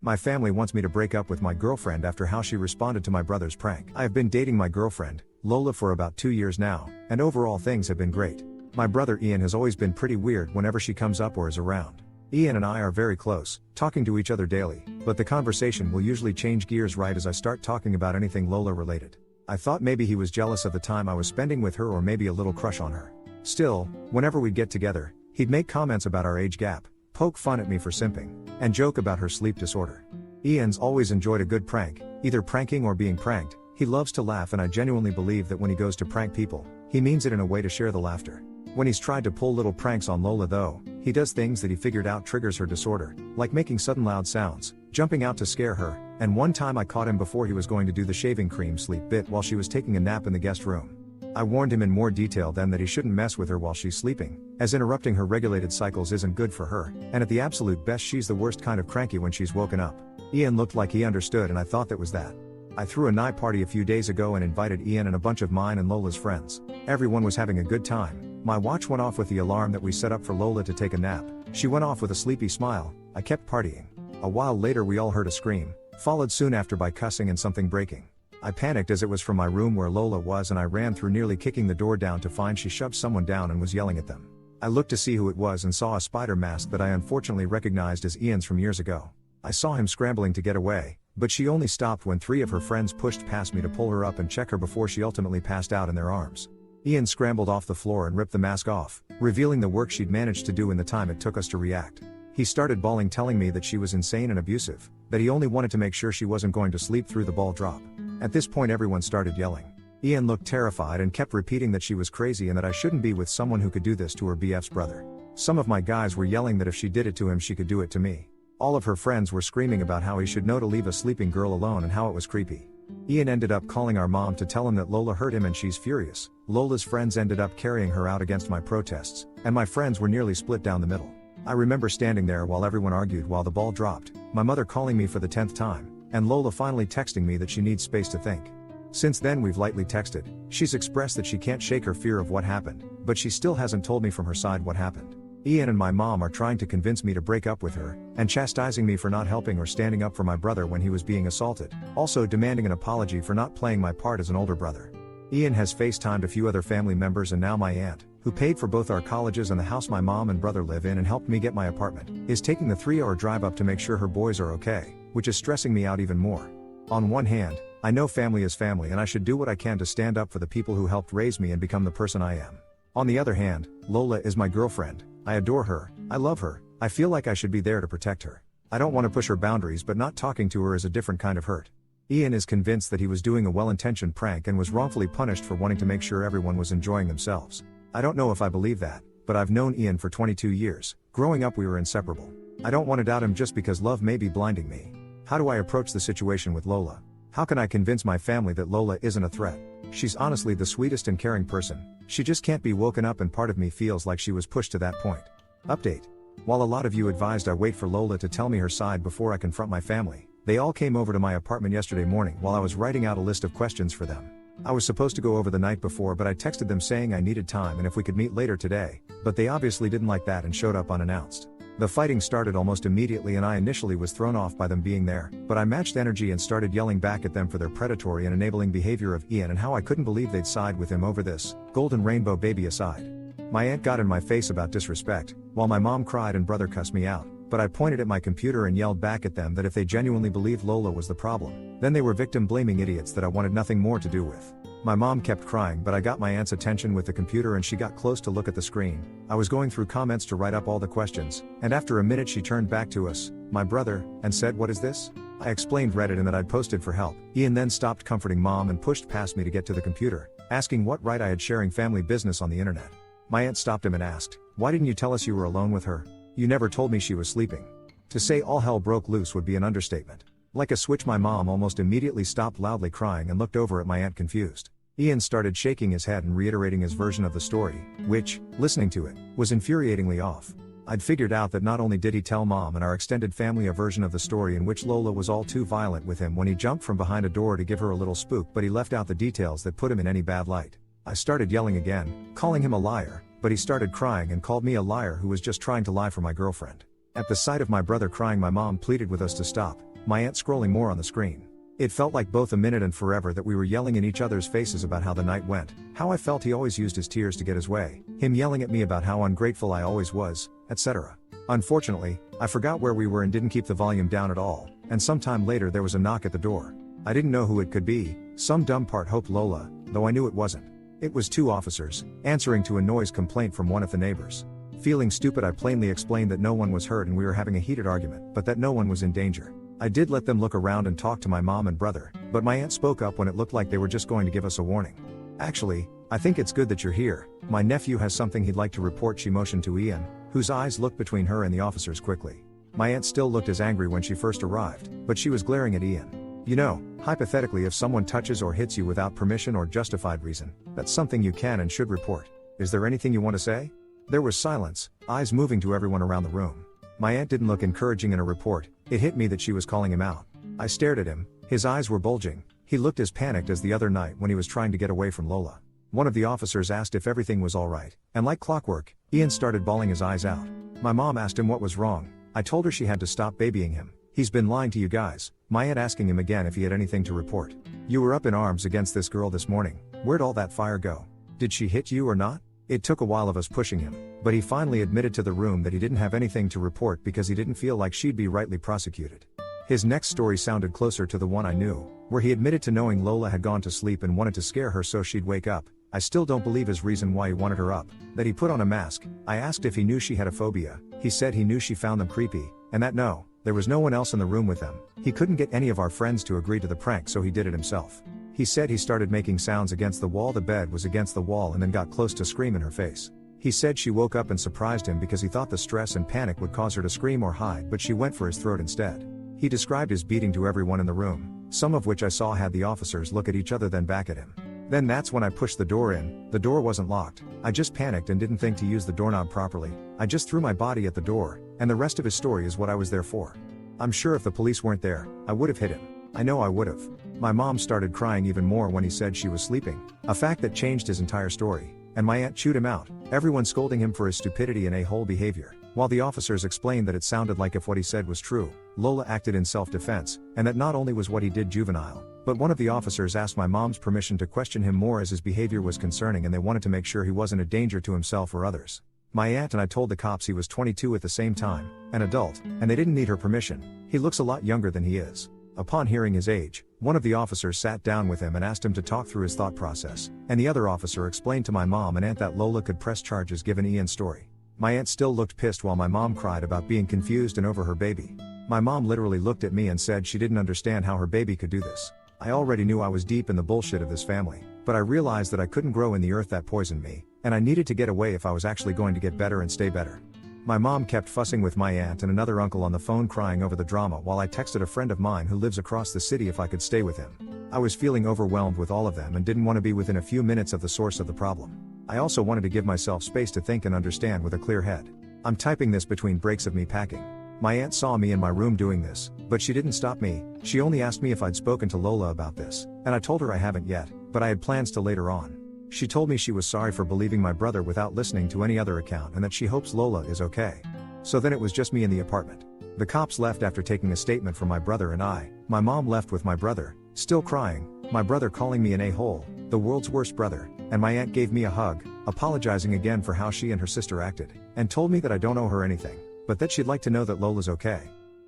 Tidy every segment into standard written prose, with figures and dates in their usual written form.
My family wants me to break up with my girlfriend after how she responded to my brother's prank. I have been dating my girlfriend, Lola, for about 2 years now, and overall things have been great. My brother Ian has always been pretty weird whenever she comes up or is around. Ian and I are very close, talking to each other daily, but the conversation will usually change gears right as I start talking about anything Lola related. I thought maybe he was jealous of the time I was spending with her or maybe a little crush on her. Still, whenever we'd get together, he'd make comments about our age gap, poke fun at me for simping, and joke about her sleep disorder. Ian's always enjoyed a good prank, either pranking or being pranked. He loves to laugh, and I genuinely believe that when he goes to prank people, he means it in a way to share the laughter. When he's tried to pull little pranks on Lola though, he does things that he figured out triggers her disorder, like making sudden loud sounds, jumping out to scare her, and one time I caught him before he was going to do the shaving cream sleep bit while she was taking a nap in the guest room. I warned him in more detail then that he shouldn't mess with her while she's sleeping, as interrupting her regulated cycles isn't good for her, and at the absolute best she's the worst kind of cranky when she's woken up. Ian looked like he understood, and I thought that was that. I threw a night party a few days ago and invited Ian and a bunch of mine and Lola's friends. Everyone was having a good time. My watch went off with the alarm that we set up for Lola to take a nap. She went off with a sleepy smile. I kept partying. A while later we all heard a scream, followed soon after by cussing and something breaking. I panicked as it was from my room where Lola was, and I ran through, nearly kicking the door down, to find she shoved someone down and was yelling at them. I looked to see who it was and saw a spider mask that I unfortunately recognized as Ian's from years ago. I saw him scrambling to get away, but she only stopped when 3 of her friends pushed past me to pull her up and check her before she ultimately passed out in their arms. Ian scrambled off the floor and ripped the mask off, revealing the work she'd managed to do in the time it took us to react. He started bawling, telling me that she was insane and abusive, that he only wanted to make sure she wasn't going to sleep through the ball drop. At this point everyone started yelling. Ian looked terrified and kept repeating that she was crazy and that I shouldn't be with someone who could do this to her BF's brother. Some of my guys were yelling that if she did it to him she could do it to me. All of her friends were screaming about how he should know to leave a sleeping girl alone and how it was creepy. Ian ended up calling our mom to tell him that Lola hurt him and she's furious. Lola's friends ended up carrying her out against my protests, and my friends were nearly split down the middle. I remember standing there while everyone argued while the ball dropped, my mother calling me for the 10th time, and Lola finally texting me that she needs space to think. Since then we've lightly texted. She's expressed that she can't shake her fear of what happened, but she still hasn't told me from her side what happened. Ian and my mom are trying to convince me to break up with her, and chastising me for not helping or standing up for my brother when he was being assaulted, also demanding an apology for not playing my part as an older brother. Ian has FaceTimed a few other family members, and now my aunt, who paid for both our colleges and the house my mom and brother live in and helped me get my apartment, is taking the 3-hour drive up to make sure her boys are okay, which is stressing me out even more. On one hand, I know family is family and I should do what I can to stand up for the people who helped raise me and become the person I am. On the other hand, Lola is my girlfriend. I adore her, I love her, I feel like I should be there to protect her. I don't want to push her boundaries, but not talking to her is a different kind of hurt. Ian is convinced that he was doing a well-intentioned prank and was wrongfully punished for wanting to make sure everyone was enjoying themselves. I don't know if I believe that, but I've known Ian for 22 years. Growing up we were inseparable. I don't want to doubt him just because love may be blinding me. How do I approach the situation with Lola? How can I convince my family that Lola isn't a threat? She's honestly the sweetest and caring person. She just can't be woken up, and part of me feels like she was pushed to that point. Update. While a lot of you advised I wait for Lola to tell me her side before I confront my family, they all came over to my apartment yesterday morning while I was writing out a list of questions for them. I was supposed to go over the night before, but I texted them saying I needed time and if we could meet later today, but they obviously didn't like that and showed up unannounced. The fighting started almost immediately and I initially was thrown off by them being there, but I matched energy and started yelling back at them for their predatory and enabling behavior of Ian and how I couldn't believe they'd side with him over this, golden rainbow baby aside. My aunt got in my face about disrespect, while my mom cried and brother cussed me out, but I pointed at my computer and yelled back at them that if they genuinely believed Lola was the problem, then they were victim-blaming idiots that I wanted nothing more to do with. My mom kept crying, but I got my aunt's attention with the computer and she got close to look at the screen. I was going through comments to write up all the questions, and after a minute she turned back to us, my brother, and said, "What is this?" I explained Reddit and that I'd posted for help. Ian then stopped comforting mom and pushed past me to get to the computer, asking what right I had sharing family business on the internet. My aunt stopped him and asked, "Why didn't you tell us you were alone with her? You never told me she was sleeping." To say all hell broke loose would be an understatement. Like a switch, my mom almost immediately stopped loudly crying and looked over at my aunt confused. Ian started shaking his head and reiterating his version of the story, which, listening to it, was infuriatingly off. I'd figured out that not only did he tell mom and our extended family a version of the story in which Lola was all too violent with him when he jumped from behind a door to give her a little spook, but he left out the details that put him in any bad light. I started yelling again, calling him a liar, but he started crying and called me a liar who was just trying to lie for my girlfriend. At the sight of my brother crying, my mom pleaded with us to stop, my aunt scrolling more on the screen. It felt like both a minute and forever that we were yelling in each other's faces about how the night went, how I felt he always used his tears to get his way, him yelling at me about how ungrateful I always was, etc. Unfortunately, I forgot where we were and didn't keep the volume down at all, and sometime later there was a knock at the door. I didn't know who it could be, some dumb part hoped Lola, though I knew it wasn't. It was two officers, answering to a noise complaint from one of the neighbors. Feeling stupid, I plainly explained that no one was hurt and we were having a heated argument, but that no one was in danger. I did let them look around and talk to my mom and brother, but my aunt spoke up when it looked like they were just going to give us a warning. Actually, I think it's good that you're here. My nephew has something he'd like to report, she motioned to Ian, whose eyes looked between her and the officers quickly. My aunt still looked as angry when she first arrived, but she was glaring at Ian. You know, hypothetically, if someone touches or hits you without permission or justified reason, that's something you can and should report. Is there anything you want to say? There was silence, eyes moving to everyone around the room. My aunt didn't look encouraging in a report. It hit me that she was calling him out. I stared at him, his eyes were bulging. He looked as panicked as the other night when he was trying to get away from Lola. One of the officers asked if everything was alright, and like clockwork, Ian started bawling his eyes out. My mom asked him what was wrong. I told her she had to stop babying him. He's been lying to you guys. My aunt asking him again if he had anything to report. You were up in arms against this girl this morning. Where'd all that fire go? Did she hit you or not? It took a while of us pushing him, but he finally admitted to the room that he didn't have anything to report because he didn't feel like she'd be rightly prosecuted. His next story sounded closer to the one I knew, where he admitted to knowing Lola had gone to sleep and wanted to scare her so she'd wake up. I still don't believe his reason why he wanted her up, that he put on a mask. I asked if he knew she had a phobia. He said he knew she found them creepy, and that no, there was no one else in the room with them. He couldn't get any of our friends to agree to the prank, so he did it himself. He said he started making sounds against the wall. The bed was against the wall and then got close to scream in her face. He said she woke up and surprised him because he thought the stress and panic would cause her to scream or hide, but she went for his throat instead. He described his beating to everyone in the room, some of which I saw had the officers look at each other then back at him. Then that's when I pushed the door in. The door wasn't locked. I just panicked and didn't think to use the doorknob properly. I just threw my body at the door, and the rest of his story is what I was there for. I'm sure if the police weren't there, I would have hit him. I know I would have. My mom started crying even more when he said she was sleeping, a fact that changed his entire story, and my aunt chewed him out, everyone scolding him for his stupidity and a-hole behavior, while the officers explained that it sounded like if what he said was true, Lola acted in self-defense, and that not only was what he did juvenile, but one of the officers asked my mom's permission to question him more as his behavior was concerning and they wanted to make sure he wasn't a danger to himself or others. My aunt and I told the cops he was 22 at the same time, an adult, and they didn't need her permission. He looks a lot younger than he is. Upon hearing his age, one of the officers sat down with him and asked him to talk through his thought process, and the other officer explained to my mom and aunt that Lola could press charges given Ian's story. My aunt still looked pissed while my mom cried about being confused and over her baby. My mom literally looked at me and said she didn't understand how her baby could do this. I already knew I was deep in the bullshit of this family, but I realized that I couldn't grow in the earth that poisoned me, and I needed to get away if I was actually going to get better and stay better. My mom kept fussing with my aunt and another uncle on the phone crying over the drama while I texted a friend of mine who lives across the city if I could stay with him. I was feeling overwhelmed with all of them and didn't want to be within a few minutes of the source of the problem. I also wanted to give myself space to think and understand with a clear head. I'm typing this between breaks of me packing. My aunt saw me in my room doing this, but she didn't stop me. She only asked me if I'd spoken to Lola about this, and I told her I haven't yet, but I had plans to later on. She told me she was sorry for believing my brother without listening to any other account and that she hopes Lola is okay. So then it was just me in the apartment. The cops left after taking a statement from my brother and I. My mom left with my brother, still crying, my brother calling me an a-hole, the world's worst brother, and my aunt gave me a hug, apologizing again for how she and her sister acted, and told me that I don't owe her anything, but that she'd like to know that Lola's okay.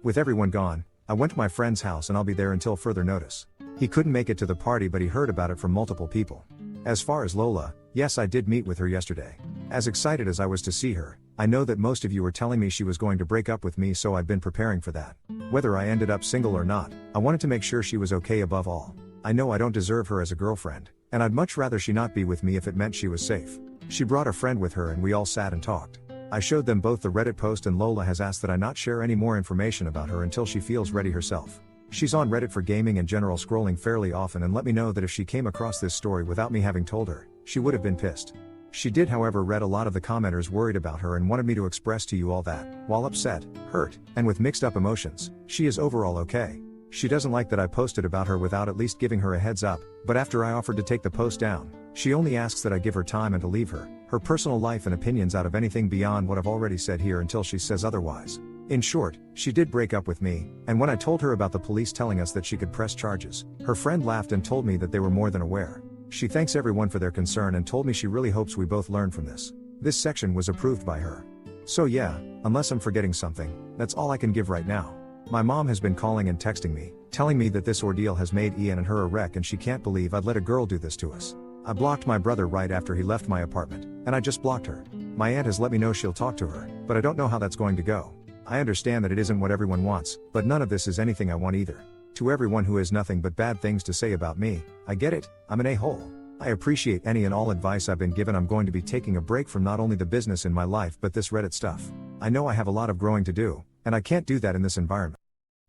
With everyone gone, I went to my friend's house and I'll be there until further notice. He couldn't make it to the party but he heard about it from multiple people. As far as Lola, yes, I did meet with her yesterday. As excited as I was to see her, I know that most of you were telling me she was going to break up with me, so I'd been preparing for that. Whether I ended up single or not, I wanted to make sure she was okay above all. I know I don't deserve her as a girlfriend, and I'd much rather she not be with me if it meant she was safe. She brought a friend with her and we all sat and talked. I showed them both the Reddit post and Lola has asked that I not share any more information about her until she feels ready herself. She's on Reddit for gaming and general scrolling fairly often and let me know that if she came across this story without me having told her, she would have been pissed. She did however read a lot of the commenters worried about her and wanted me to express to you all that, while upset, hurt, and with mixed up emotions, she is overall okay. She doesn't like that I posted about her without at least giving her a heads up, but after I offered to take the post down, she only asks that I give her time and to leave her personal life and opinions out of anything beyond what I've already said here until she says otherwise. In short, she did break up with me, and when I told her about the police telling us that she could press charges, her friend laughed and told me that they were more than aware. She thanks everyone for their concern and told me she really hopes we both learn from this. This section was approved by her. So yeah, unless I'm forgetting something, that's all I can give right now. My mom has been calling and texting me, telling me that this ordeal has made Ian and her a wreck and she can't believe I'd let a girl do this to us. I blocked my brother right after he left my apartment, and I just blocked her. My aunt has let me know she'll talk to her, but I don't know how that's going to go. I understand that it isn't what everyone wants, but none of this is anything I want either. To everyone who has nothing but bad things to say about me, I get it, I'm an a-hole. I appreciate any and all advice I've been given. I'm going to be taking a break from not only the business in my life but this Reddit stuff. I know I have a lot of growing to do, and I can't do that in this environment.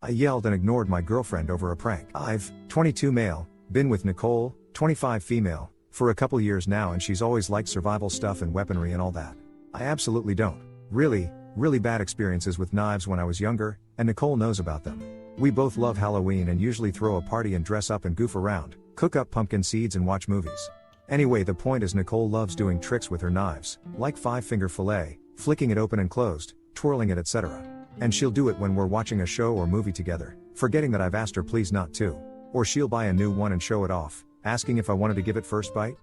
I yelled and ignored my girlfriend over a prank. I've, 22 male, been with Nicole, 25 female, for a couple years now, and she's always liked survival stuff and weaponry and all that. I absolutely don't. Really bad experiences with knives when I was younger, and Nicole knows about them. We both love Halloween and usually throw a party and dress up and goof around, cook up pumpkin seeds and watch movies. Anyway, the point is Nicole loves doing tricks with her knives, like 5-finger fillet, flicking it open and closed, twirling it, etc. And she'll do it when we're watching a show or movie together, forgetting that I've asked her please not to. Or she'll buy a new one and show it off, asking if I wanted to give it first bite?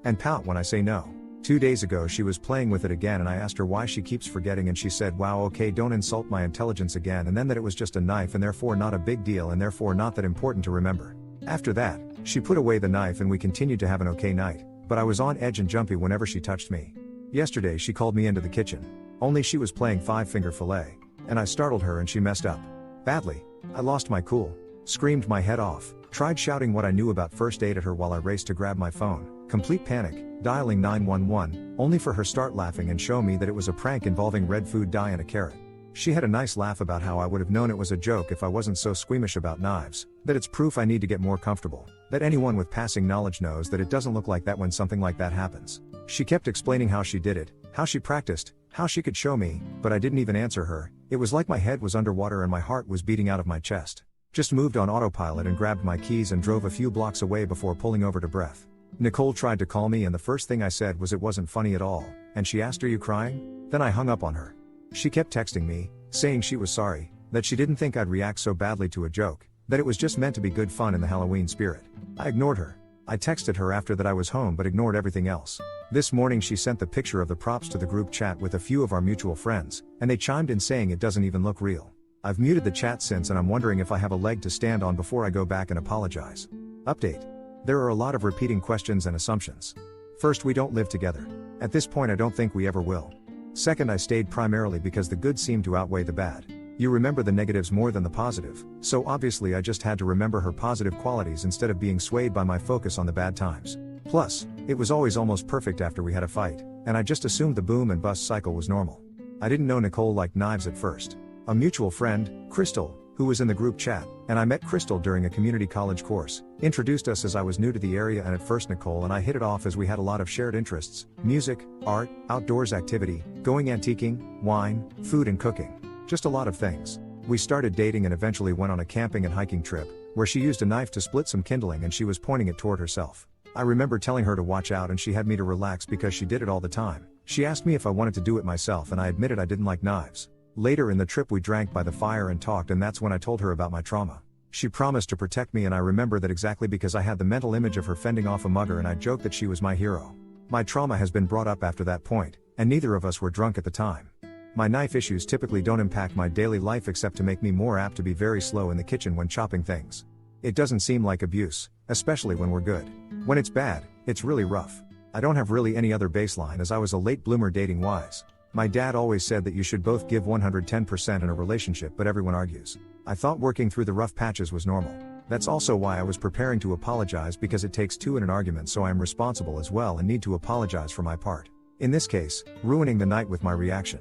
And pout when I say no. 2 days ago she was playing with it again and I asked her why she keeps forgetting and she said, wow, okay, don't insult my intelligence again, and then that it was just a knife and therefore not a big deal and therefore not that important to remember. After that, she put away the knife and we continued to have an okay night, but I was on edge and jumpy whenever she touched me. Yesterday she called me into the kitchen, only she was playing 5-finger fillet, and I startled her and she messed up badly. I lost my cool, screamed my head off, tried shouting what I knew about first aid at her while I raced to grab my phone, complete panic, dialing 911, only for her start laughing and show me that it was a prank involving red food dye and a carrot. She had a nice laugh about how I would have known it was a joke if I wasn't so squeamish about knives, that it's proof I need to get more comfortable, that anyone with passing knowledge knows that it doesn't look like that when something like that happens. She kept explaining how she did it, how she practiced, how she could show me, but I didn't even answer her. It was like my head was underwater and my heart was beating out of my chest. Just moved on autopilot and grabbed my keys and drove a few blocks away before pulling over to breath. Nicole tried to call me and the first thing I said was it wasn't funny at all, and she asked, "Are you crying?" Then I hung up on her. She kept texting me, saying she was sorry, that she didn't think I'd react so badly to a joke, that it was just meant to be good fun in the Halloween spirit. I ignored her. I texted her after that I was home but ignored everything else. This morning she sent the picture of the props to the group chat with a few of our mutual friends, and they chimed in saying it doesn't even look real. I've muted the chat since and I'm wondering if I have a leg to stand on before I go back and apologize. Update. There are a lot of repeating questions and assumptions. First, we don't live together. At this point I don't think we ever will. Second, I stayed primarily because the good seemed to outweigh the bad. You remember the negatives more than the positive, so obviously I just had to remember her positive qualities instead of being swayed by my focus on the bad times. Plus, it was always almost perfect after we had a fight, and I just assumed the boom and bust cycle was normal. I didn't know Nicole liked knives at first. A mutual friend, Crystal, who was in the group chat, and I met Crystal during a community college course, introduced us as I was new to the area, and at first Nicole and I hit it off as we had a lot of shared interests: music, art, outdoors activity, going antiquing, wine, food and cooking. Just a lot of things. We started dating and eventually went on a camping and hiking trip, where she used a knife to split some kindling and she was pointing it toward herself. I remember telling her to watch out and she had me to relax because she did it all the time. She asked me if I wanted to do it myself and I admitted I didn't like knives. Later in the trip we drank by the fire and talked, and that's when I told her about my trauma. She promised to protect me, and I remember that exactly because I had the mental image of her fending off a mugger and I joked that she was my hero. My trauma has been brought up after that point, and neither of us were drunk at the time. My knife issues typically don't impact my daily life except to make me more apt to be very slow in the kitchen when chopping things. It doesn't seem like abuse, especially when we're good. When it's bad, it's really rough. I don't have really any other baseline as I was a late bloomer dating wise. My dad always said that you should both give 110% in a relationship, but everyone argues. I thought working through the rough patches was normal. That's also why I was preparing to apologize, because it takes two in an argument, so I am responsible as well and need to apologize for my part. In this case, ruining the night with my reaction.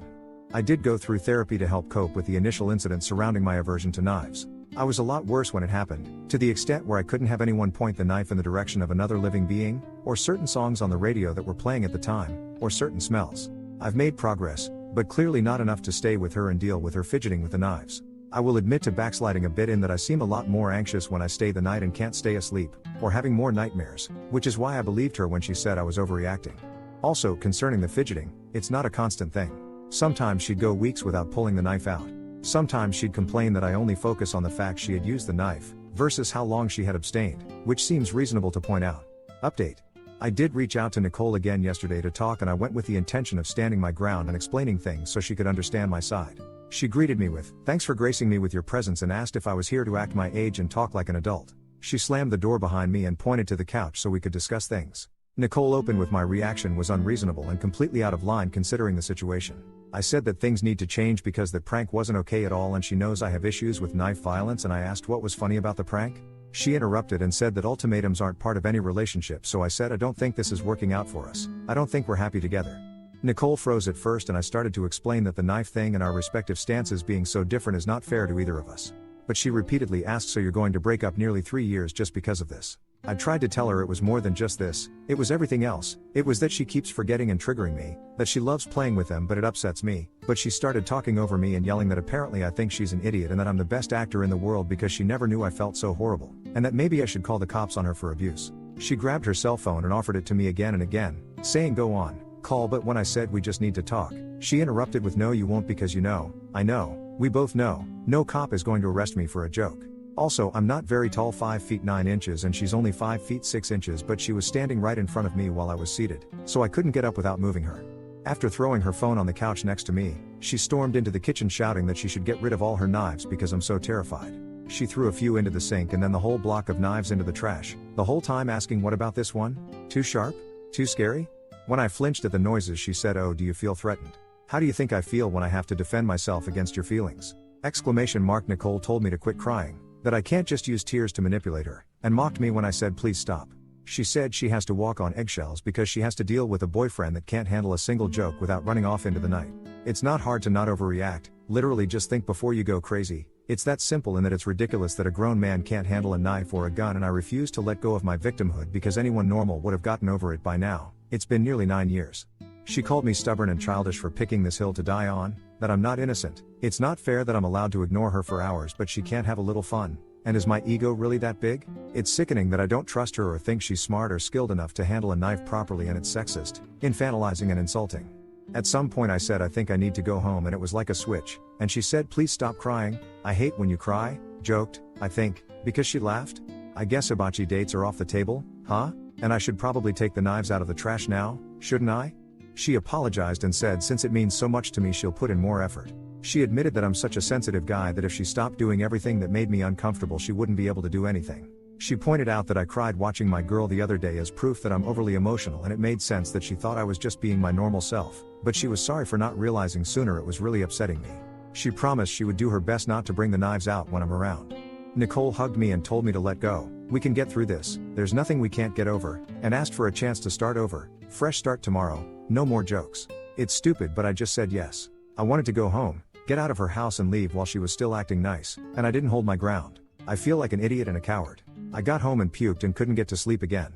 I did go through therapy to help cope with the initial incident surrounding my aversion to knives. I was a lot worse when it happened, to the extent where I couldn't have anyone point the knife in the direction of another living being, or certain songs on the radio that were playing at the time, or certain smells. I've made progress, but clearly not enough to stay with her and deal with her fidgeting with the knives. I will admit to backsliding a bit in that I seem a lot more anxious when I stay the night and can't stay asleep, or having more nightmares, which is why I believed her when she said I was overreacting. Also, concerning the fidgeting, it's not a constant thing. Sometimes she'd go weeks without pulling the knife out. Sometimes she'd complain that I only focus on the fact she had used the knife, versus how long she had abstained, which seems reasonable to point out. Update. I did reach out to Nicole again yesterday to talk, and I went with the intention of standing my ground and explaining things so she could understand my side. She greeted me with, "Thanks for gracing me with your presence," and asked if I was here to act my age and talk like an adult. She slammed the door behind me and pointed to the couch so we could discuss things. Nicole opened with my reaction was unreasonable and completely out of line considering the situation. I said that things need to change because the prank wasn't okay at all, and she knows I have issues with knife violence, and I asked what was funny about the prank. She interrupted and said that ultimatums aren't part of any relationship, so I said I don't think this is working out for us. I don't think we're happy together. Nicole froze at first, and I started to explain that the knife thing and our respective stances being so different is not fair to either of us. But she repeatedly asked, "So you're going to break up nearly 3 years just because of this?" I tried to tell her it was more than just this, it was everything else. It was that she keeps forgetting and triggering me, that she loves playing with them but it upsets me. But she started talking over me and yelling that apparently I think she's an idiot and that I'm the best actor in the world because she never knew I felt so horrible, and that maybe I should call the cops on her for abuse. She grabbed her cell phone and offered it to me again and again, saying go on, call, but when I said we just need to talk, she interrupted with no you won't because you know, I know, we both know, no cop is going to arrest me for a joke. Also, I'm not very tall, 5 feet 9 inches, and she's only 5 feet 6 inches, but she was standing right in front of me while I was seated, so I couldn't get up without moving her. After throwing her phone on the couch next to me, she stormed into the kitchen shouting that she should get rid of all her knives because I'm so terrified. She threw a few into the sink and then the whole block of knives into the trash, the whole time asking what about this one? Too sharp? Too scary? When I flinched at the noises she said, "Oh, do you feel threatened? How do you think I feel when I have to defend myself against your feelings?" Nicole told me to quit crying, that I can't just use tears to manipulate her, and mocked me when I said please stop. She said she has to walk on eggshells because she has to deal with a boyfriend that can't handle a single joke without running off into the night. It's not hard to not overreact, literally just think before you go crazy. It's that simple, and that it's ridiculous that a grown man can't handle a knife or a gun, and I refuse to let go of my victimhood because anyone normal would have gotten over it by now. It's been nearly 9 years. She called me stubborn and childish for picking this hill to die on, that I'm not innocent. It's not fair that I'm allowed to ignore her for hours but she can't have a little fun. And is my ego really that big? It's sickening that I don't trust her or think she's smart or skilled enough to handle a knife properly, and it's sexist, infantilizing and insulting. At some point I said I think I need to go home, and it was like a switch, and she said please stop crying, I hate when you cry, joked, I think, because she laughed. I guess hibachi dates are off the table, huh? And I should probably take the knives out of the trash now, shouldn't I? She apologized and said since it means so much to me she'll put in more effort. She admitted that I'm such a sensitive guy that if she stopped doing everything that made me uncomfortable she wouldn't be able to do anything. She pointed out that I cried watching my girl the other day as proof that I'm overly emotional, and it made sense that she thought I was just being my normal self, but she was sorry for not realizing sooner it was really upsetting me. She promised she would do her best not to bring the knives out when I'm around. Nicole hugged me and told me to let go. We can get through this, there's nothing we can't get over, and asked for a chance to start over, fresh start tomorrow, no more jokes. It's stupid, but I just said yes. I wanted to go home, get out of her house and leave while she was still acting nice, and I didn't hold my ground. I feel like an idiot and a coward. I got home and puked and couldn't get to sleep again.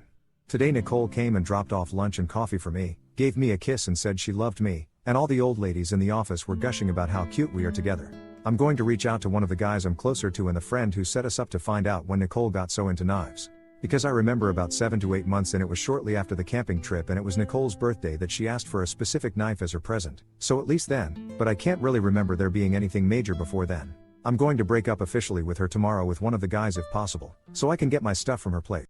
Today Nicole came and dropped off lunch and coffee for me, gave me a kiss and said she loved me, and all the old ladies in the office were gushing about how cute we are together. I'm going to reach out to one of the guys I'm closer to and the friend who set us up to find out when Nicole got so into knives. Because I remember about 7 to 8 months, and it was shortly after the camping trip, and it was Nicole's birthday that she asked for a specific knife as her present, so at least then, but I can't really remember there being anything major before then. I'm going to break up officially with her tomorrow with one of the guys if possible, so I can get my stuff from her place.